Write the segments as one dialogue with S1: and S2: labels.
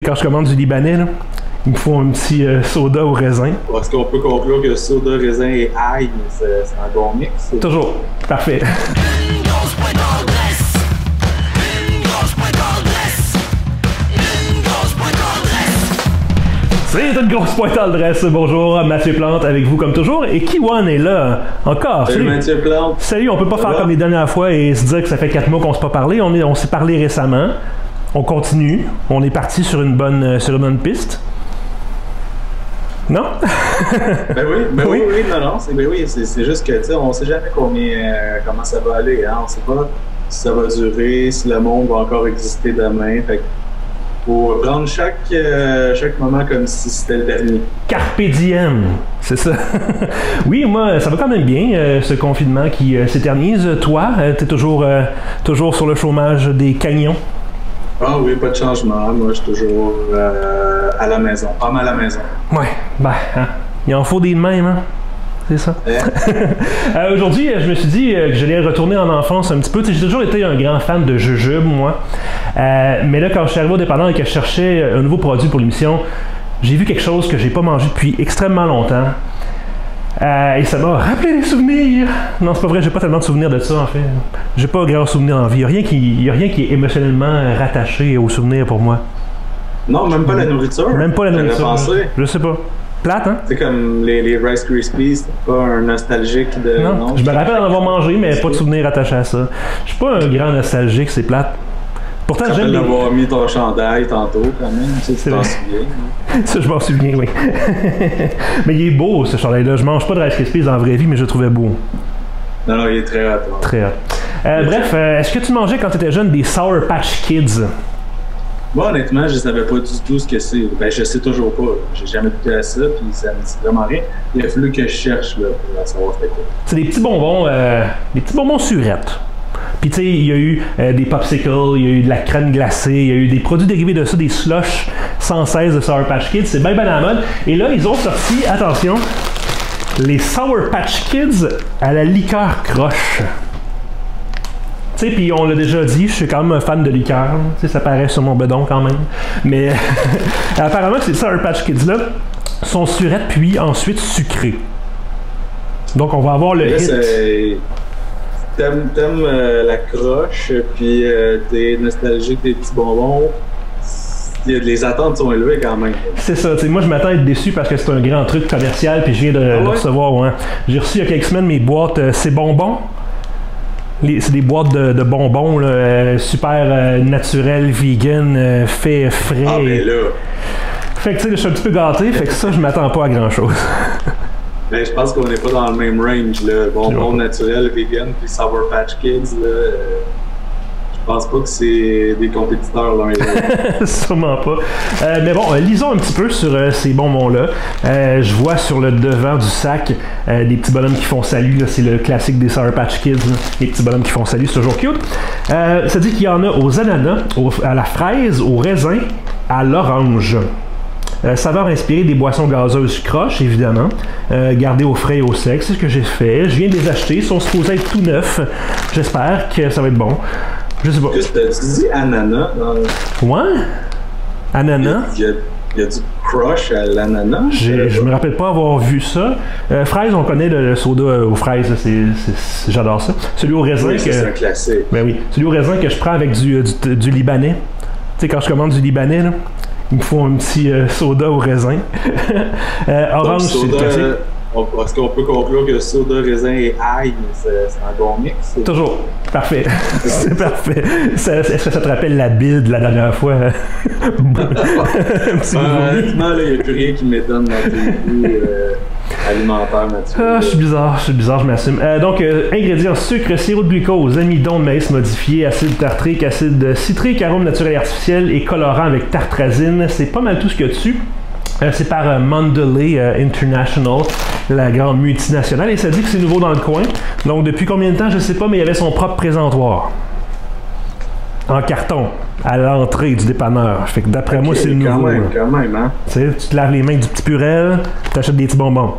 S1: Quand je commande du Libanais, là, il me faut un petit soda au raisin.
S2: Est-ce qu'on peut conclure que soda, raisin et ail, c'est un bon mix?
S1: Toujours. Parfait. C'est une grosse pointe à l'adresse. Bonjour, Mathieu Plante avec vous comme toujours. Et Kiwan est là encore.
S2: Salut Mathieu Plante.
S1: Salut, on peut pas faire comme les dernières fois et se dire que ça fait 4 mois qu'on s'est pas parlé. On s'est parlé récemment. On continue. On est parti sur une bonne piste. Non?
S2: oui, non, c'est juste que, tu sais, on sait jamais comment ça va aller, hein? On sait pas si ça va durer, si le monde va encore exister demain, fait que faut prendre chaque moment comme si c'était le dernier.
S1: Carpe diem, c'est ça. Oui, moi, ça va quand même bien, ce confinement qui s'éternise. Toi, t'es toujours sur le chômage des camions?
S2: Ah oui, pas de changement. Moi, je suis toujours à la maison, pas mal à la maison.
S1: Ouais, hein, il en faut des de même, hein? C'est ça.
S2: Ouais.
S1: Aujourd'hui, je me suis dit que j'allais retourner en enfance un petit peu. J'ai toujours été un grand fan de jujube, moi. Mais là, quand je suis arrivé au dépanneur et que je cherchais un nouveau produit pour l'émission, j'ai vu quelque chose que j'ai pas mangé depuis extrêmement longtemps. Et ça m'a rappelé des souvenirs. Non, c'est pas vrai, j'ai pas tellement de souvenirs de ça, en fait. J'ai pas grand souvenir en vie. Il y a rien qui est émotionnellement rattaché aux souvenirs pour moi.
S2: Non, même pas la nourriture.
S1: Même pas la nourriture.
S2: Pensé.
S1: Je sais pas. Plate, hein?
S2: C'est comme les Rice Krispies, c'est pas un nostalgique de...
S1: Non, je me rappelle d'en avoir mangé, mais pas de souvenirs attachés à ça. Je suis pas un grand nostalgique, c'est plate. Pourtant, j'aime
S2: d'avoir mis ton chandail tantôt, quand même. Tu t'en souviens.
S1: Ça, je m'en souviens, oui. Mais il est beau, ce chandail-là. Je mange pas de Rice Krispies dans la vraie vie, mais je le trouvais beau.
S2: Non, il est très hot.
S1: Très hot. Bref, est-ce que tu mangeais quand tu étais jeune des Sour Patch Kids?
S2: Moi, honnêtement, je savais pas du tout ce que c'est. Ben, je sais toujours pas. J'ai jamais goûté à ça, puis ça me dit vraiment rien. Il a fallu que je cherche là, pour savoir c'était quoi.
S1: C'est des petits bonbons surettes. Puis tu sais, il y a eu des popsicles, il y a eu de la crème glacée, il y a eu des produits dérivés de ça, des slushs sans cesse de Sour Patch Kids. C'est bien à la mode. Et là, ils ont sorti, attention, les Sour Patch Kids à la liqueur croche. Tu sais, puis on l'a déjà dit, je suis quand même un fan de liqueur. Tu sais, ça paraît sur mon bedon quand même. Mais apparemment, ces Sour Patch Kids-là sont surettes puis ensuite sucrées. Donc, on va avoir le hit.
S2: T'aimes la croche, puis t'es nostalgique des petits bonbons. Les attentes sont élevées quand même.
S1: C'est ça. Moi, je m'attends à être déçu parce que c'est un grand truc commercial, puis je viens de recevoir. Ouais. J'ai reçu il y a quelques semaines mes boîtes C'est bonbons. C'est des boîtes de bonbons là, super naturels, vegan, fait frais.
S2: Ah, mais là.
S1: Fait que tu sais, je suis un petit peu gâté, fait que ça, je m'attends pas à grand chose.
S2: Ben, je pense qu'on n'est pas dans le même range, là. Bonbons naturels, vegan, puis Sour Patch Kids, là. Je pense pas que c'est des compétiteurs l'un et l'autre.
S1: Sûrement pas. Mais bon, lisons un petit peu sur ces bonbons-là. Je vois sur le devant du sac des petits bonhommes qui font salut. C'est le classique des Sour Patch Kids. Là. Les petits bonhommes qui font salut, c'est toujours cute. Ça dit qu'il y en a aux ananas, à la fraise, au raisin, à l'orange. Saveur inspirée des boissons gazeuses croches, évidemment. Gardées au frais et au sec, c'est ce que j'ai fait. Je viens de les acheter, ils sont supposés être tout neufs. J'espère que ça va être bon. Je sais pas.
S2: Juste, tu dis ananas dans...
S1: Ouais? Ananas?
S2: Il y a du crush à l'ananas?
S1: Je me rappelle pas avoir vu ça. Fraise, on connaît le soda aux fraises. J'adore ça. Celui au raisin
S2: oui, c'est un classique.
S1: Ben oui. Celui au raisin que je prends avec du Libanais. Tu sais, quand je commande du Libanais, là, il me faut un petit soda au raisin. Orange, c'est le classique.
S2: Est-ce qu'on peut conclure que soda, raisin et ail, c'est un bon mix?
S1: Toujours. Parfait. C'est parfait. Est-ce que ça te rappelle la bile de la dernière fois?
S2: Honnêtement, il n'y a plus rien qui m'étonne dans tes goûts alimentaires, Mathieu.
S1: Ah, je suis bizarre, je m'assume. Donc, ingrédients: sucre, sirop de glucose, amidon de maïs modifié, acide tartrique, acide citrique, arôme naturel et artificiel et colorant avec tartrazine. C'est pas mal tout ce qu'il y a dessus. C'est par Mondelez International, la grande multinationale, et ça dit que c'est nouveau dans le coin. Donc depuis combien de temps, je sais pas, mais il y avait son propre présentoir. En carton, à l'entrée du dépanneur. Fait que d'après moi, c'est le nouveau.
S2: Quand même, hein?
S1: Tu sais, tu te laves les mains avec du petit purel, tu achètes des petits bonbons.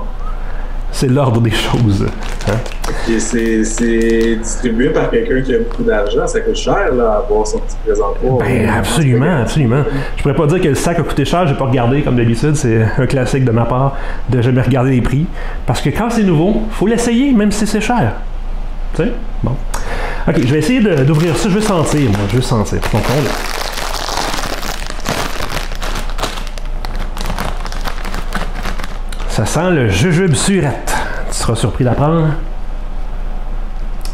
S1: C'est l'ordre des choses. Hein?
S2: Et c'est distribué par quelqu'un qui a beaucoup d'argent. Ça coûte cher là, avoir son petit présentoir.
S1: Ben, absolument, absolument. Je pourrais pas dire que le sac a coûté cher, j'ai pas regardé comme d'habitude. C'est un classique de ma part de jamais regarder les prix. Parce que quand c'est nouveau, faut l'essayer, même si c'est cher. Tu sais? Bon. Ok, je vais essayer d'ouvrir ça. Je vais sentir, moi. Je vais sentir. Donc, ça sent le jujube surette. Tu seras surpris d'apprendre.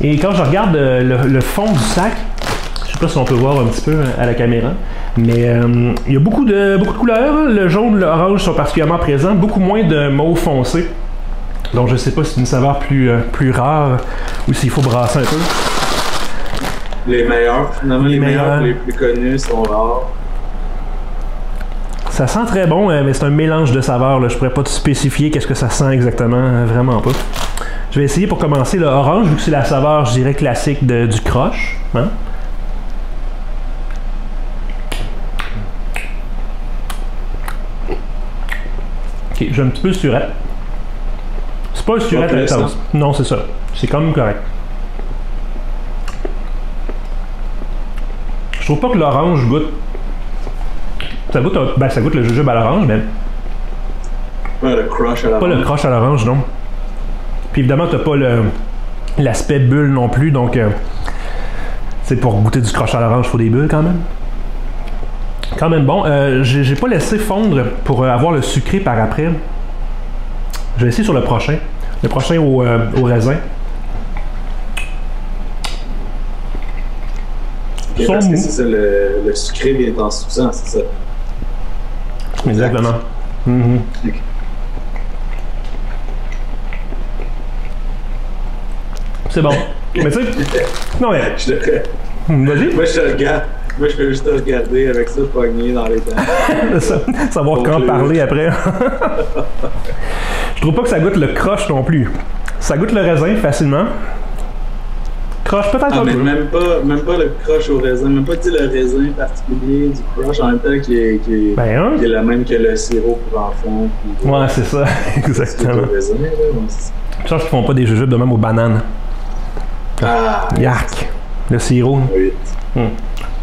S1: Et quand je regarde le fond du sac, je sais pas si on peut voir un petit peu à la caméra, mais il y a beaucoup de couleurs. Le jaune, l'orange sont particulièrement présents, beaucoup moins de mauve foncé. Donc je sais pas si c'est une saveur plus rare ou s'il faut brasser un peu.
S2: Les meilleurs, finalement, les meilleurs, les plus connus sont rares.
S1: Ça sent très bon, mais c'est un mélange de saveurs. Là. Je pourrais pas te spécifier qu'est-ce que ça sent exactement, vraiment pas. Je vais essayer pour commencer le orange, vu que c'est la saveur, je dirais, classique du croche. Hein? Ok, j'ai un petit peu de surette. C'est pas un surette intense. Non, c'est ça. C'est quand même correct. Je trouve pas que l'orange goûte. Ça goûte le jujube à l'orange, mais.
S2: Pas le crush à l'orange.
S1: Pas le crush à l'orange, non. Puis évidemment, t'as pas l'aspect bulle non plus, donc. C'est pour goûter du crush à l'orange, il faut des bulles quand même. Quand même bon. J'ai pas laissé fondre pour avoir le sucré par après. Je vais essayer sur le prochain. Le prochain au raisin.
S2: Okay, parce que c'est ça, le sucré vient en sous-sang, c'est ça?
S1: Exactement. Mm-hmm.
S2: Okay.
S1: C'est bon. Mais tu sais... Non mais... Vas-y.
S2: Moi, je te regarde. Moi, je peux juste te regarder avec ça pogné dans les dents.
S1: Savoir quand parler après. Je trouve pas que ça goûte le croche non plus. Ça goûte le raisin facilement. Croche peut-être un peu.
S2: Même pas le croche au raisin, même pas le raisin particulier du croche en même temps qui est la même que le sirop pour enfants. Puis,
S1: ouais, c'est ça, exactement.
S2: Raisin, là,
S1: je pense qu'ils font pas des jujubes de même aux bananes.
S2: Ah!
S1: Yark! Le sirop.
S2: Oui.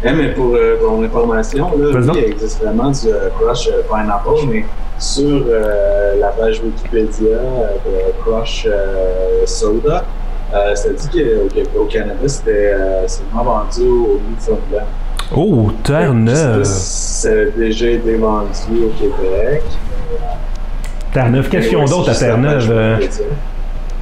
S2: Mais pour mon information, là, oui, il existe vraiment du crush pineapple, mais sur la page Wikipédia de crush soda, ça dit qu'au Canada, c'était seulement vendu au Newfoundland.
S1: Oh, Terre-Neuve!
S2: Ça a déjà été vendu au Québec.
S1: Terre-Neuve, qu'est-ce qu'ils ont d'autre à Terre-Neuve?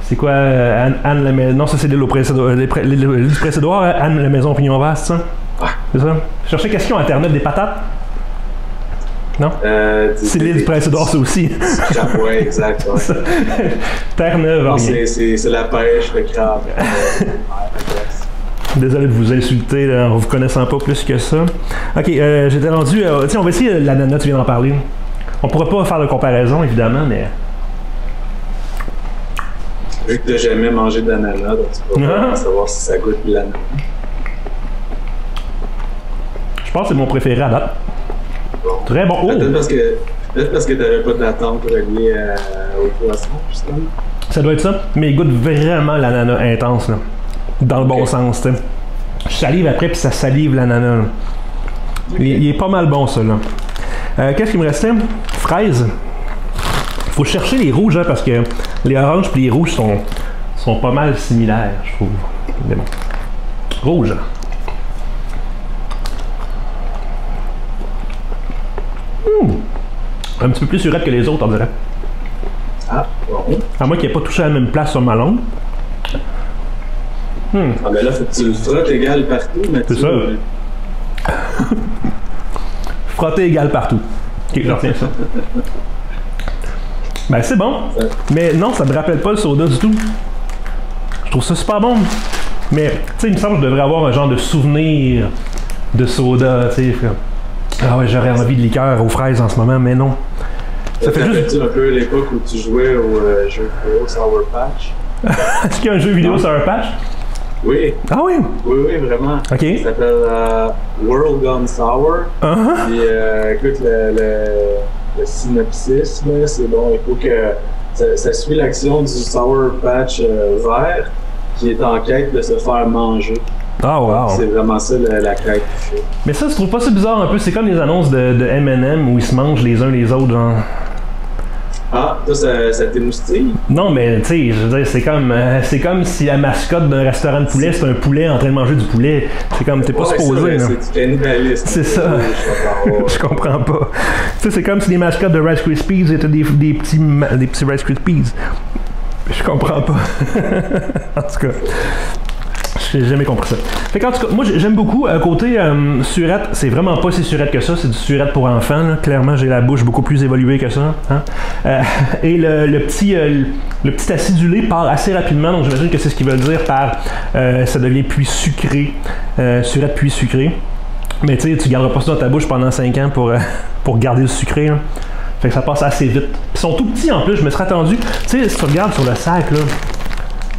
S1: C'est quoi, Anne la Maison? Non, ça c'est l'île du Précédoire, Anne la Maison Pignon Vaste, ça?
S2: Ah.
S1: C'est ça? Je cherchais qu'est-ce qu'ils ont à Terre-Neuve, des patates? Non? C'est l'île du Prince-Édouard, ça aussi.
S2: Oui, exact. Ouais.
S1: Terre-Neuve,
S2: c'est la pêche, le crabe.
S1: Désolé de vous insulter là, en vous connaissant pas plus que ça. Ok, j'étais rendu. Tiens, on va essayer l'ananas, tu viens d'en parler. On pourra pas faire de comparaison, évidemment, mais.
S2: Vu que tu n'as jamais mangé d'ananas, donc tu peux pas savoir si ça goûte l'ananas.
S1: Je pense que c'est mon préféré à date.
S2: Bon.
S1: Très bon. Oh.
S2: Peut-être parce que tu n'avais pas d'attente reliée au poisson, justement.
S1: Ça doit être ça, mais il goûte vraiment l'ananas intense, là. Dans le bon sens, tu sais. Je salive après, puis ça salive l'ananas. Okay. Il est pas mal bon, ça, là. Qu'est-ce qu'il me restait? Fraises. Faut chercher les rouges, hein, parce que les oranges et les rouges sont pas mal similaires, je trouve. Mais bon. Rouge. Un petit peu plus surette que les autres, on dirait.
S2: Ah, bon.
S1: À moins qu'il n'ait pas touché à la même place sur ma langue.
S2: Ah, ben là, faut que tu le frottes égal partout, mais
S1: c'est ça. Frotter égal partout. Ok, je retiens ça. Ben, c'est bon. Mais non, ça me rappelle pas le soda du tout. Je trouve ça super bon. Mais, tu sais, il me semble que je devrais avoir un genre de souvenir de soda, tu sais. Ah ouais, j'aurais envie de liqueur aux fraises en ce moment, mais non.
S2: Ça fait juste un peu l'époque où tu jouais au jeu vidéo Sour Patch.
S1: Est-ce qu'il y a un jeu vidéo Sour Patch?
S2: Oui.
S1: Ah oui?
S2: Oui, vraiment.
S1: OK.
S2: Ça s'appelle World Gone Sour. Puis, écoute, le synopsis, là, c'est bon. Il faut que ça suit l'action du Sour Patch vert qui est en quête de se faire manger.
S1: Ah, wow.
S2: C'est vraiment ça la quête qu'il fait.
S1: Mais ça, je trouve pas ça bizarre un peu? C'est comme les annonces de M&M où ils se mangent les uns les autres, genre.
S2: Ah, toi, ça t'émoustille?
S1: Non, mais tu sais, je veux dire, c'est comme si la mascotte d'un restaurant de poulet, c'est un poulet en train de manger du poulet. C'est comme, t'es pas supposé, là.
S2: C'est du cannibalisme.
S1: C'est ça. Je comprends pas. Tu sais, c'est comme si les mascottes de Rice Krispies étaient des petits Rice Krispies. Je comprends pas. En tout cas. J'ai jamais compris ça. Fait qu'en tout cas, moi j'aime beaucoup. Côté surette, c'est vraiment pas si surette que ça, c'est du surette pour enfants. Là. Clairement, j'ai la bouche beaucoup plus évoluée que ça. Hein? Et le petit acidulé part assez rapidement, donc j'imagine que c'est ce qu'ils veulent dire par ça devient puis sucré. Surette puis sucré. Mais tu sais, tu garderas pas ça dans ta bouche pendant 5 ans pour garder le sucré. Là. Fait que ça passe assez vite. Ils sont tout petits en plus, je me serais attendu. Tu sais, si tu regardes sur le sac, là.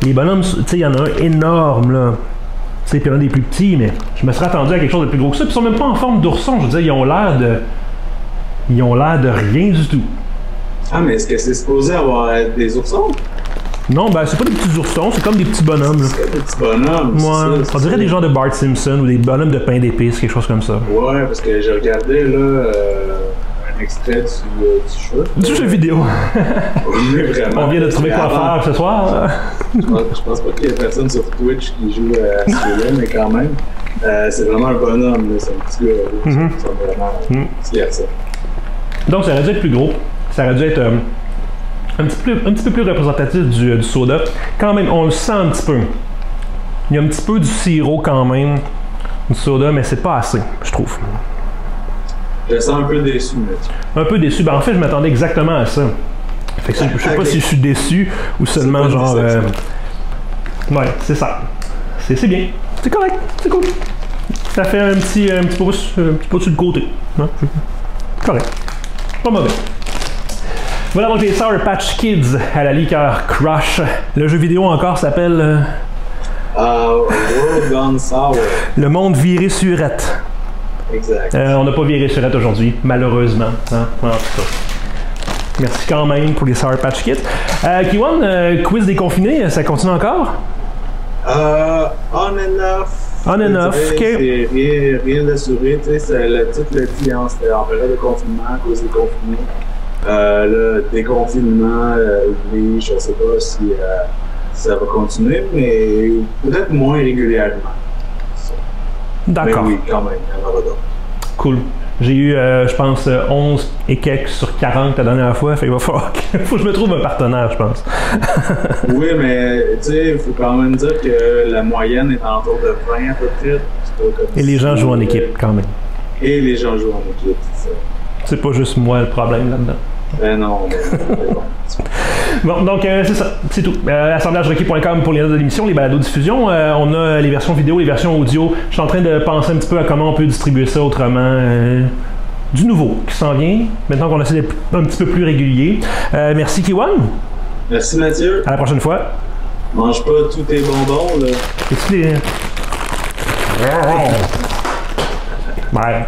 S1: Les bonhommes, tu sais, il y en a un énorme, là. Tu sais, puis il y en a des plus petits, mais je me serais attendu à quelque chose de plus gros que ça. Puis ils sont même pas en forme d'ourson. Je veux dire, ils ont l'air de rien du tout.
S2: Ah, mais est-ce que c'est supposé avoir des oursons?
S1: Non, ben, c'est pas des petits oursons, c'est comme des petits bonhommes, là.
S2: C'est des petits bonhommes.
S1: Ouais, on dirait des gens de Bart Simpson ou des bonhommes de pain d'épices, quelque chose comme ça.
S2: Ouais, parce que j'ai regardé, là, un extrait du
S1: jeu vidéo.
S2: Oui, vraiment.
S1: On vient de trouver quoi faire ce soir.
S2: Je pense pas qu'il y ait personne sur Twitch qui joue à ce jeu-là, mais quand même, c'est vraiment un bonhomme, là. C'est un petit gars, c'est vraiment petit garçon.
S1: Donc, ça aurait dû être plus gros. Ça aurait dû être un petit peu plus représentatif du soda. Quand même, on le sent un petit peu. Il y a un petit peu du sirop quand même, du soda, mais c'est pas assez, je trouve.
S2: Je sens un peu déçu, Mathieu.
S1: Un peu déçu. Ben, en fait, je m'attendais exactement à ça. Fait que je sais pas si je suis déçu ou seulement genre... Ouais, c'est ça. C'est bien. C'est correct. C'est cool. Ça fait un petit pouce sur le côté. Hein? Correct. Pas mauvais. Voilà donc les Sour Patch Kids à la liqueur Crush. Le jeu vidéo encore s'appelle...
S2: World Gone Sour.
S1: Le monde viré surette.
S2: Exact.
S1: On n'a pas viré surette aujourd'hui, malheureusement. Hein? En tout cas. Merci quand même pour les Sour Patch Kids. Kiwan, quiz déconfiné, ça continue encore?
S2: On and off.
S1: On and off, ok.
S2: C'est rien d'assuré, tu sais, le titre le dit, hein, c'était en période de confinement, quiz déconfiné. Le déconfinement, oui, je ne sais pas si ça va continuer, mais peut-être moins régulièrement.
S1: D'accord.
S2: Mais oui, quand même, il y en aura d'autres.
S1: Cool. J'ai eu, je pense, 11 et quelques sur 40 la dernière fois, fait qu'il faut que je me trouve un partenaire, je pense.
S2: Oui, mais tu sais, il faut quand même dire que la moyenne est en autour de 20 à peu près.
S1: Et les gens jouent en équipe, quand même.
S2: Et les gens jouent en équipe, c'est ça.
S1: C'est pas juste moi le problème là-dedans.
S2: Ben non, bon.
S1: Bon, donc c'est ça, c'est tout. Assemblagerequis.com pour les notes de l'émission, les balados-diffusions. On a les versions vidéo, les versions audio. Je suis en train de penser un petit peu à comment on peut distribuer ça autrement. Du nouveau qui s'en vient, maintenant qu'on essaie d'être un petit peu plus régulier. Merci Kiwan.
S2: Merci Mathieu.
S1: À la prochaine fois.
S2: Mange pas tous tes bonbons, là.
S1: Et tu les... Ouais.